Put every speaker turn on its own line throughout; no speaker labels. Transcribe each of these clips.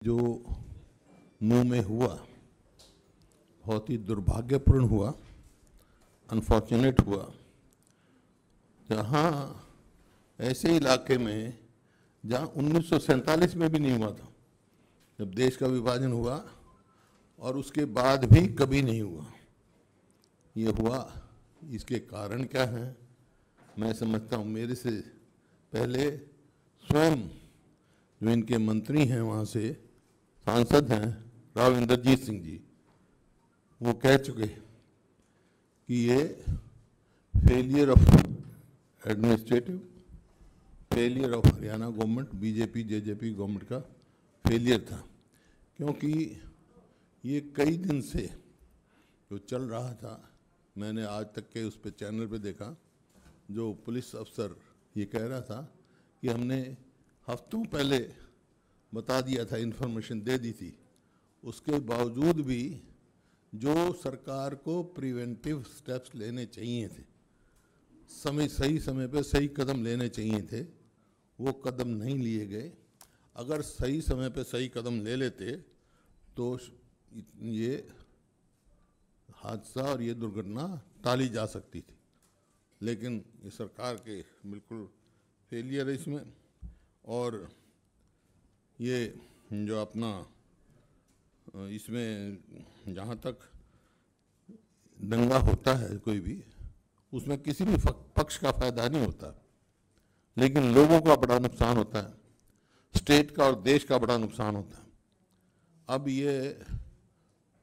जो मुंह में हुआ बहुत ही दुर्भाग्यपूर्ण हुआ, अनफॉर्चुनेट हुआ। जहाँ ऐसे इलाके में जहाँ 1947 में भी नहीं हुआ था, जब देश का विभाजन हुआ, और उसके बाद भी कभी नहीं हुआ। ये हुआ, इसके कारण क्या हैं मैं समझता हूँ। मेरे से पहले स्वयं जो इनके मंत्री हैं, वहाँ से सांसद हैं राव इंद्रजीत सिंह जी, वो कह चुके कि ये failure of administrative, failure of Haryana government, BJP JJP government का फेलियर था। क्योंकि ये कई दिन से जो चल रहा था, मैंने आज तक के उस पे चैनल पे देखा, जो पुलिस अफसर ये कह रहा था कि हमने हफ्तों पहले बता दिया था, इन्फॉर्मेशन दे दी थी, उसके बावजूद भी जो सरकार को प्रिवेंटिव स्टेप्स लेने चाहिए थे, सही समय पे सही कदम लेने चाहिए थे, वो कदम नहीं लिए गए। अगर सही समय पे सही कदम ले लेते तो ये हादसा और ये दुर्घटना टाली जा सकती थी। लेकिन ये सरकार के बिल्कुल फेलियर है इसमें। और ये जो अपना इसमें जहाँ तक दंगा होता है कोई भी, उसमें किसी भी पक्ष का फायदा नहीं होता, लेकिन लोगों का बड़ा नुकसान होता है, स्टेट का और देश का बड़ा नुकसान होता है। अब ये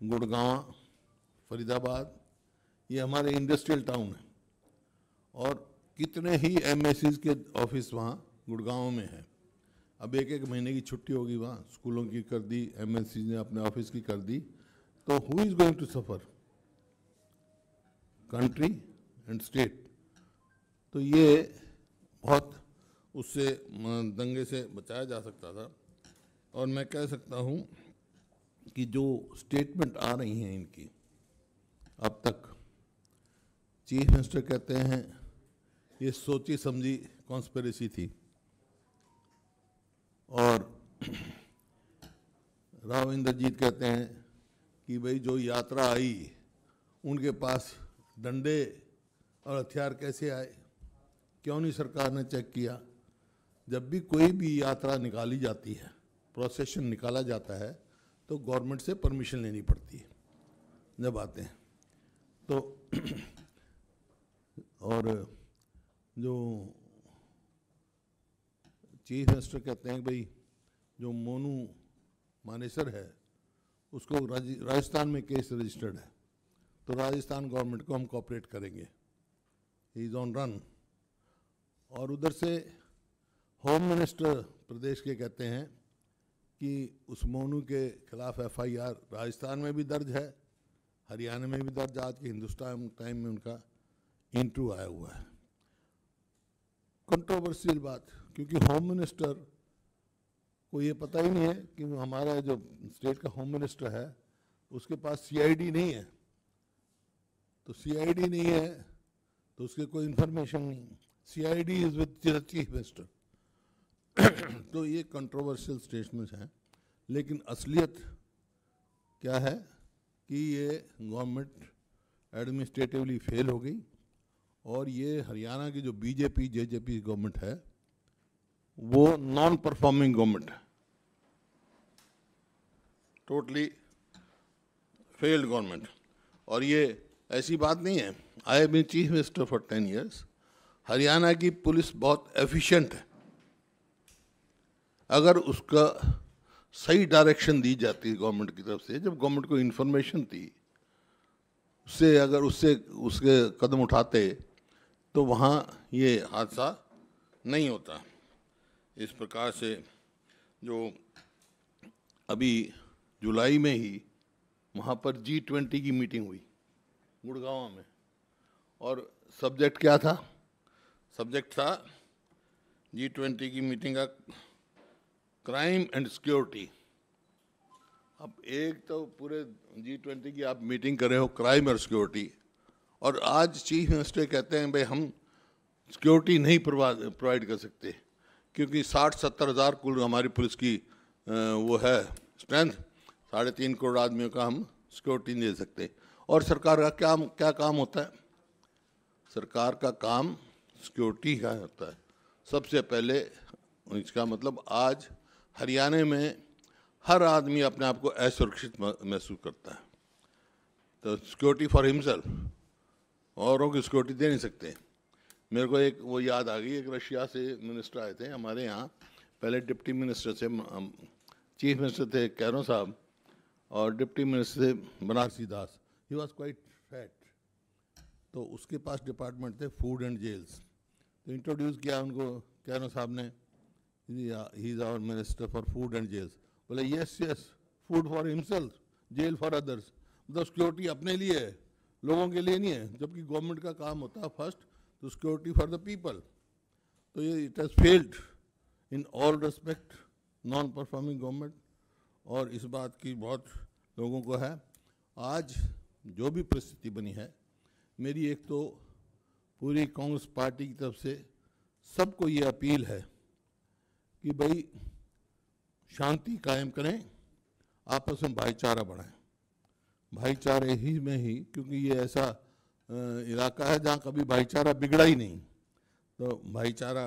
गुड़गांव, फरीदाबाद, ये हमारे इंडस्ट्रियल टाउन है, और कितने ही एमएससीज के ऑफिस वहाँ गुड़गांव में है। अब एक एक महीने की छुट्टी होगी, वहाँ स्कूलों की कर दी, एमएससी ने अपने ऑफिस की कर दी, तो who is going to suffer? Country and state. तो ये बहुत उससे दंगे से बचाया जा सकता था। और मैं कह सकता हूँ कि जो स्टेटमेंट आ रही हैं इनकी अब तक, चीफ मिनिस्टर कहते हैं ये सोची समझी कॉन्स्पिरेसी थी, और राव इंद्रजीत कहते हैं कि भाई जो यात्रा आई उनके पास डंडे और हथियार कैसे आए, क्यों नहीं सरकार ने चेक किया? जब भी कोई भी यात्रा निकाली जाती है, प्रोसेशन निकाला जाता है, तो गवर्नमेंट से परमिशन लेनी पड़ती है जब आते हैं। तो और जो चीफ मिनिस्टर कहते हैं भाई जो मोनू मानेसर है उसको राजस्थान में केस रजिस्टर्ड है, तो राजस्थान गवर्नमेंट को हम कोऑपरेट करेंगे, ही इज ऑन रन। और उधर से होम मिनिस्टर प्रदेश के कहते हैं कि उस मोनू के खिलाफ एफआईआर राजस्थान में भी दर्ज है, हरियाणा में भी दर्ज। आज के हिंदुस्तान टाइम में उनका इंटरव्यू आया हुआ है। कंट्रोवर्शियल बात, क्योंकि होम मिनिस्टर को ये पता ही नहीं है कि हमारा जो स्टेट का होम मिनिस्टर है उसके पास सीआईडी नहीं है। तो सीआईडी नहीं है तो उसके कोई इंफॉर्मेशन नहीं, CID is with chief minister. तो ये कंट्रोवर्शियल स्टेटमेंट्स हैं, लेकिन असलियत क्या है कि ये गवर्नमेंट एडमिनिस्ट्रेटिवली फेल हो गई, और ये हरियाणा की जो बीजेपी जेजेपी गवर्नमेंट है वो नॉन परफॉर्मिंग गवर्नमेंट है, टोटली फेल्ड गवर्नमेंट। और ये ऐसी बात नहीं है, I have been chief minister for 10 years। Haryana की पुलिस बहुत एफिशिएंट है, अगर उसका सही डायरेक्शन दी जाती है गवर्नमेंट की तरफ से, जब गवर्नमेंट को इन्फॉर्मेशन थी उससे, अगर उसके कदम उठाते तो वहाँ ये हादसा नहीं होता। इस प्रकार से जो अभी जुलाई में ही वहाँ पर G20 की मीटिंग हुई गुड़गांव में, और सब्जेक्ट क्या था? सब्जेक्ट था G20 की मीटिंग का क्राइम एंड सिक्योरिटी। अब एक तो पूरे G20 की आप मीटिंग कर रहे हो क्राइम और सिक्योरिटी, और आज चीफ मिनिस्टर कहते हैं भाई हम सिक्योरिटी नहीं प्रोवाइड कर सकते, क्योंकि 60-70 हज़ार कुल हमारी पुलिस की वो है स्ट्रेंथ 3.5 करोड़ आदमियों का हम सिक्योरिटी नहीं दे सकते। और सरकार का क्या काम होता है? सरकार का काम सिक्योरिटी का होता है। सबसे पहले इसका मतलब आज हरियाणा में हर आदमी अपने आप को असुरक्षित महसूस करता है। तो सिक्योरिटी फॉर हिमसेल्फ, औरों की सिक्योरिटी दे नहीं सकते। मेरे को एक वो याद आ गई, एक रशिया से मिनिस्टर आए थे हमारे यहाँ, पहले डिप्टी मिनिस्टर से, चीफ मिनिस्टर थे कैरो साहब और डिप्टी मिनिस्टर थे Banarasi Das. He was quite fat. तो उसके पास डिपार्टमेंट थे फूड एंड जेल्स। तो इंट्रोड्यूस किया उनको कैरो साहब ने, he is our minister for food and jails. बोले yes yes, food for himself, jail for others. मतलब सिक्योरिटी अपने लिए है, लोगों के लिए नहीं है, जबकि गवर्नमेंट का काम होता है फर्स्ट तो सिक्योरिटी फॉर द पीपल। तो ये it has failed in all respect, non performing government. और इस बात की बहुत लोगों को है। आज जो भी परिस्थिति बनी है, मेरी एक तो पूरी कांग्रेस पार्टी की तरफ से सबको ये अपील है कि भाई शांति कायम करें, आपस में भाईचारा बढ़ाएं। भाईचारे ही में ही, क्योंकि ये ऐसा इलाका है जहाँ कभी भाईचारा बिगड़ा ही नहीं, तो भाईचारा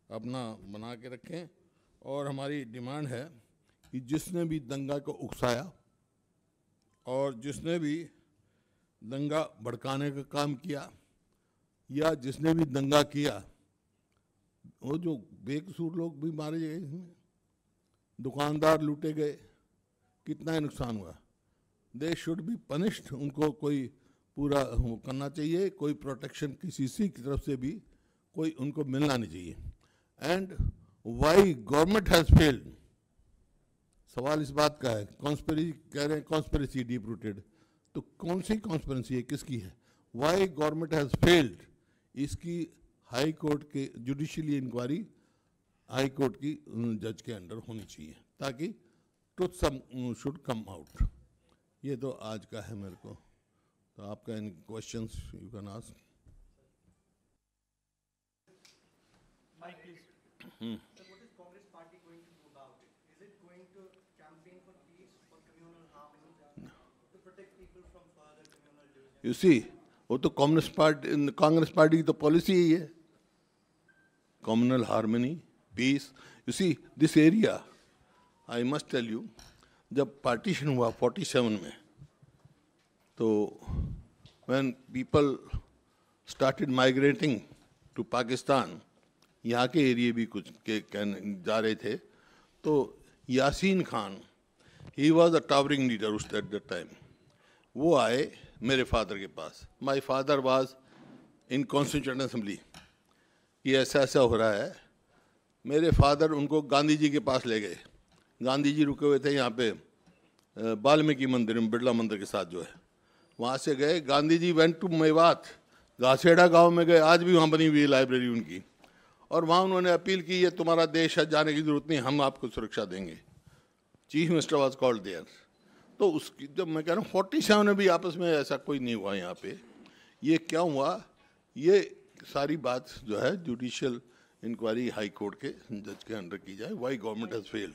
अपना बना के रखें। और हमारी डिमांड है कि जिसने भी दंगा को उकसाया और जिसने भी दंगा भड़काने का काम किया या जिसने भी दंगा किया, वो जो बेकसूर लोग भी मारे गए इसमें, दुकानदार लूटे गए, कितना नुकसान हुआ, दे शुड बी पनिश्ड। उनको कोई पूरा करना चाहिए, कोई प्रोटेक्शन किसी की तरफ से भी कोई उनको मिलना नहीं चाहिए। And Y government has failed, सवाल इस बात का है। कॉन्स्पिरेसी कह रहे हैं, कॉन्स्पिरेसी डीप रूटेड, तो कौन सी कॉन्स्पिरेसी है, किसकी है? वाई गवर्नमेंट हैज़ फेल्ड, इसकी हाई कोर्ट के जुडिशियली इंक्वायरी हाई कोर्ट की जज के अंडर होनी चाहिए, ताकि truth some should come out. ये तो आज का है मेरे को। तो आपका इन questions you can ask.
Mike, please. So what is Congress Party going to do about it? Is it going to campaign for peace, for communal harmony, to protect people from further communal division?
You see, वो तो Congress party की तो policy ही है, communal harmony, peace. You see this area, I must tell you, जब partition हुआ 47 में, तो when people started migrating to Pakistan, यहाँ के एरिया भी कुछ के जा रहे थे, तो Yasin Khan, he was a towering leader उस एट दैट टाइम, वो आए मेरे फादर के पास। My father was in constituent assembly कि ऐसा ऐसा हो रहा है। मेरे फादर उनको गांधी जी के पास ले गए। गांधी जी रुके हुए थे यहाँ पे वाल्मीकि मंदिर में, बिरला मंदिर के साथ जो है, वहाँ से गए। गांधी जी वेंट टू मेवात, घासेड़ा गांव में गए, आज भी वहाँ बनी हुई है लाइब्रेरी उनकी, और वहाँ उन्होंने अपील की, ये तुम्हारा देश है, जाने की जरूरत नहीं, हम आपको सुरक्षा देंगे। Chief minister was called there. तो उसकी जब मैं कह रहा हूँ 47 में भी आपस में ऐसा कोई नहीं हुआ यहाँ पे। ये क्या हुआ, ये सारी बात जो है जुडिशियल इंक्वायरी हाई कोर्ट के जज के अंडर की जाए। Why government has failed.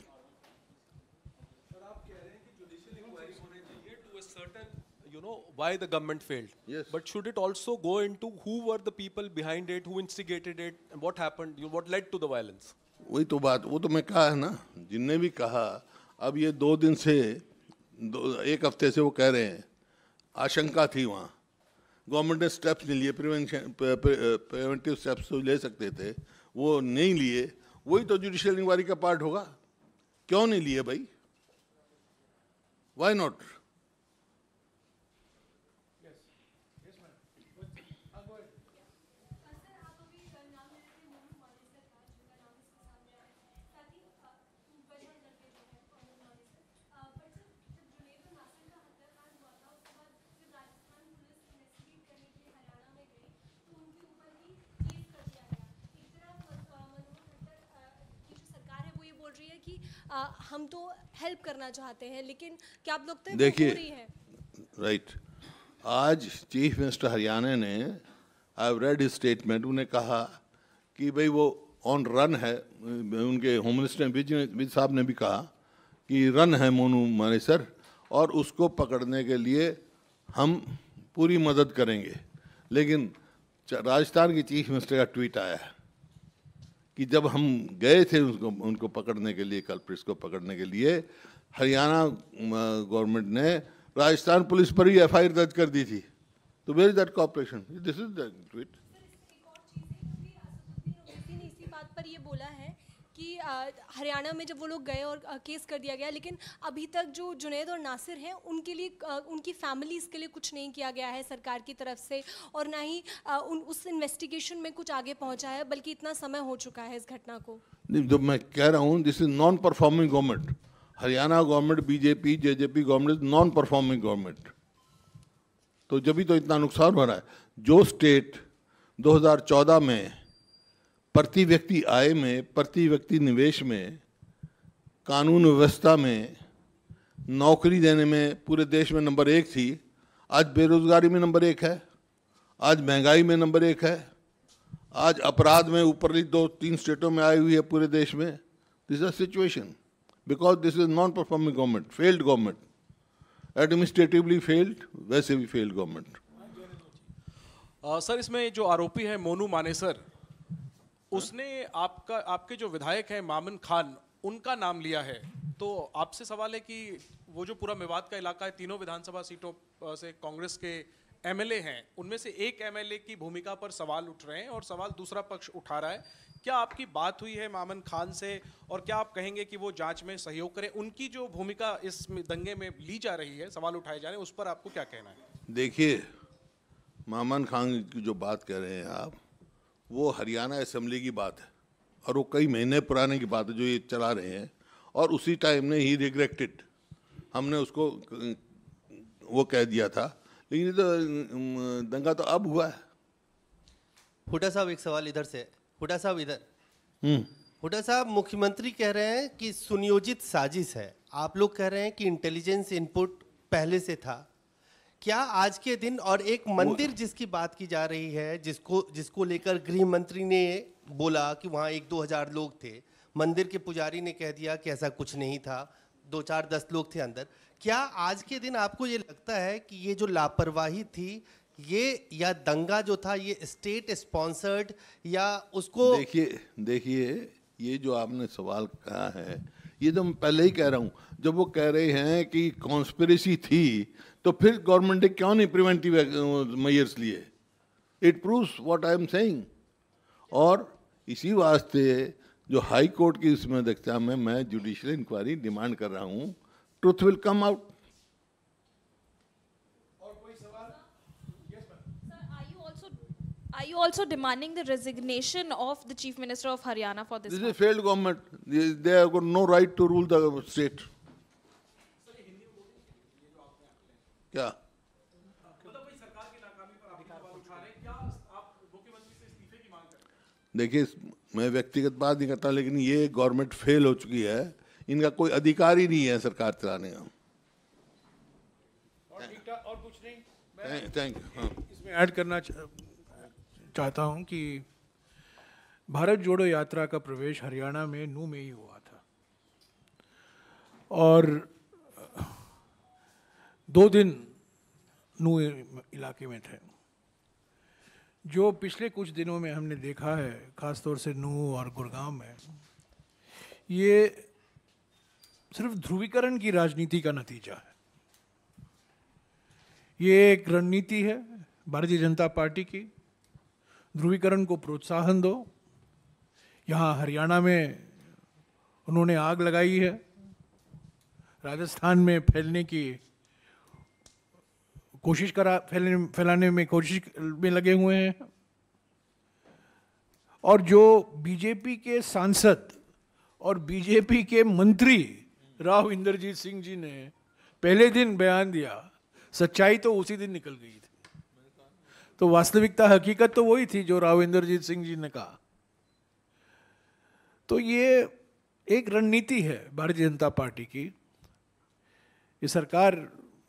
Why the government failed.
Yes.
But should it also go into who were the people behind it, who instigated it, and what happened, what led to the violence?
वही तो बात, वो तो मैं कहा है ना, जिनने भी कहा, अब ये 2 दिन से, 1 हफ्ते से वो कह रहे हैं आशंका थी वहाँ, गवर्नमेंट ने स्टेप्स नहीं लिए, प्रिवेंटिव स्टेप्स तो ले सकते थे, वो नहीं लिए। वही तो जुडिशियल इंक्वायरी का पार्ट होगा। क्यों नहीं लिए भाई? Why not?
हम तो हेल्प करना चाहते हैं, लेकिन क्या आप लगता है
देखिए,
हो रही है?
राइट, आज चीफ मिनिस्टर हरियाणा ने, I have read his statement, उन्हें कहा कि भाई वो ऑन रन है। उनके होम मिनिस्टर विज साहब ने भी कहा कि रन है मोनू मानेसर, और उसको पकड़ने के लिए हम पूरी मदद करेंगे। लेकिन राजस्थान के चीफ मिनिस्टर का ट्वीट आया है कि जब हम गए थे उनको पकड़ने के लिए, कल्प्रिट्स को पकड़ने के लिए, हरियाणा गवर्नमेंट ने राजस्थान पुलिस पर ही एफआईआर दर्ज कर दी थी। तो where is that cooperation? This is the tweet.
इसी बात पर ये बोला है कि हरियाणा में जब वो लोग गए और केस कर दिया गया, लेकिन अभी तक जो जुनैद और नासिर हैं उनके लिए, उनकी फैमिलीज़ के लिए कुछ नहीं किया गया है सरकार की तरफ से, और ना ही उस इन्वेस्टिगेशन में कुछ आगे पहुंचा है, बल्कि इतना समय हो चुका है इस घटना को।
जो मैं कह रहा हूँ, this is non performing government. Haryana government, BJP JJP government, non performing government. तो जब भी तो इतना नुकसान हो रहा है। जो स्टेट 2014 में प्रति व्यक्ति आय में, प्रति व्यक्ति निवेश में, कानून व्यवस्था में, नौकरी देने में पूरे देश में नंबर 1 थी, आज बेरोजगारी में नंबर 1 है, आज महंगाई में नंबर 1 है, आज अपराध में ऊपरली 2-3 स्टेटों में आई हुई है पूरे देश में। This is a situation because this is non performing government, failed government, administratively failed, वैसे भी फेल्ड गवर्नमेंट।
सर, इसमें जो आरोपी है मोनू मानेसर, उसने आपके जो विधायक हैं मामन खान, उनका नाम लिया है। तो आपसे सवाल है कि वो जो पूरा मेवात का इलाका है, 3 विधानसभा सीटों से कांग्रेस के एमएलए हैं, उनमें से एक एमएलए की भूमिका पर सवाल उठ रहे हैं और सवाल दूसरा पक्ष उठा रहा है। क्या आपकी बात हुई है मामन खान से, और क्या आप कहेंगे कि वो जांच में सहयोग करें? उनकी जो भूमिका इस दंगे में ली जा रही है, सवाल उठाए जा रहे हैं, उस पर आपको क्या कहना है?
देखिए, मामन खान की जो बात कह रहे हैं आप, वो हरियाणा असेंबली की बात है, और वो कई महीने पुराने की बात है जो ये चला रहे हैं, और उसी टाइम ने ही रिग्रेटेड, हमने उसको वो कह दिया था। लेकिन ये तो दंगा तो अब हुआ है।
हुड्डा साहब, एक सवाल इधर से। हुड्डा साहब इधर। हुड्डा साहब, मुख्यमंत्री कह रहे हैं कि सुनियोजित साजिश है, आप लोग कह रहे हैं कि इंटेलिजेंस इनपुट पहले से था। क्या आज के दिन, और एक मंदिर जिसकी बात की जा रही है, जिसको लेकर गृह मंत्री ने बोला कि वहाँ 1-2 हज़ार लोग थे, मंदिर के पुजारी ने कह दिया कि ऐसा कुछ नहीं था, 2-4-10 लोग थे अंदर। क्या आज के दिन आपको ये लगता है कि ये जो लापरवाही थी, ये या दंगा जो था, ये स्टेट स्पॉन्सर्ड, या उसको?
देखिए, ये जो आपने सवाल कहा है, ये तो मैं पहले ही कह रहा हूँ। जब वो कह रहे हैं कि कॉन्स्पिरेसी थी, तो फिर गवर्नमेंट ने क्यों नहीं प्रिवेंटिव मेजर्स लिए? It proves what I am saying. और इसी वास्ते जो हाई कोर्ट की इसमें अध्यक्षता में मैं जुडिशियल इंक्वायरी डिमांड कर रहा हूँ। Truth will come out.
Are you also demanding the resignation of the Chief Minister of Haryana for this?
This is a failed government. They have got no right to rule the state. क्या? देखिए, मैं व्यक्तिगत बात नहीं करता, लेकिन ये government fail हो चुकी है, इनका कोई अधिकार ही नहीं है सरकार चलाने का।
और कुछ नहीं,
थैंक यू।
इसमें ऐड करना चाहता हूं कि भारत जोड़ो यात्रा का प्रवेश हरियाणा में नूह में ही हुआ था, और 2 दिन नूह इलाके में थे। जो पिछले कुछ दिनों में हमने देखा है, ख़ासतौर से नूह और गुड़गांव में, ये सिर्फ ध्रुवीकरण की राजनीति का नतीजा है। ये एक रणनीति है भारतीय जनता पार्टी की, ध्रुवीकरण को प्रोत्साहन दो। यहाँ हरियाणा में उन्होंने आग लगाई है, राजस्थान में फैलने की कोशिश फैलाने में कोशिश में लगे हुए हैं। और जो बीजेपी के सांसद और बीजेपी के मंत्री राव इंद्रजीत सिंह जी ने पहले दिन बयान दिया, सच्चाई तो उसी दिन निकल गई थी। तो वास्तविकता, हकीकत तो वही थी जो राव इंद्रजीत सिंह जी ने कहा। तो ये एक रणनीति है भारतीय जनता पार्टी की। ये सरकार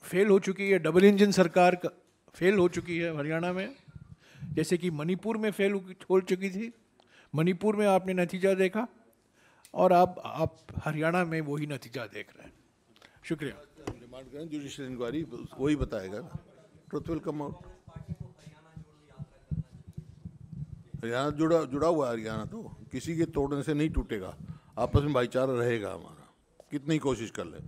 फेल हो चुकी है, डबल इंजन सरकार फेल हो चुकी है हरियाणा में, जैसे कि मणिपुर में फेल हो चुकी थी। मणिपुर में आपने नतीजा देखा, और आप हरियाणा में वही नतीजा देख रहे हैं। शुक्रिया।
डिमांड करें जुडिशियल इंक्वायरी, वही बताएगा ना, truth will come out. Haryana जुड़ा हुआ है, हरियाणा तो किसी के तोड़ने से नहीं टूटेगा, आपस में भाईचारा रहेगा हमारा, कितनी कोशिश कर ले।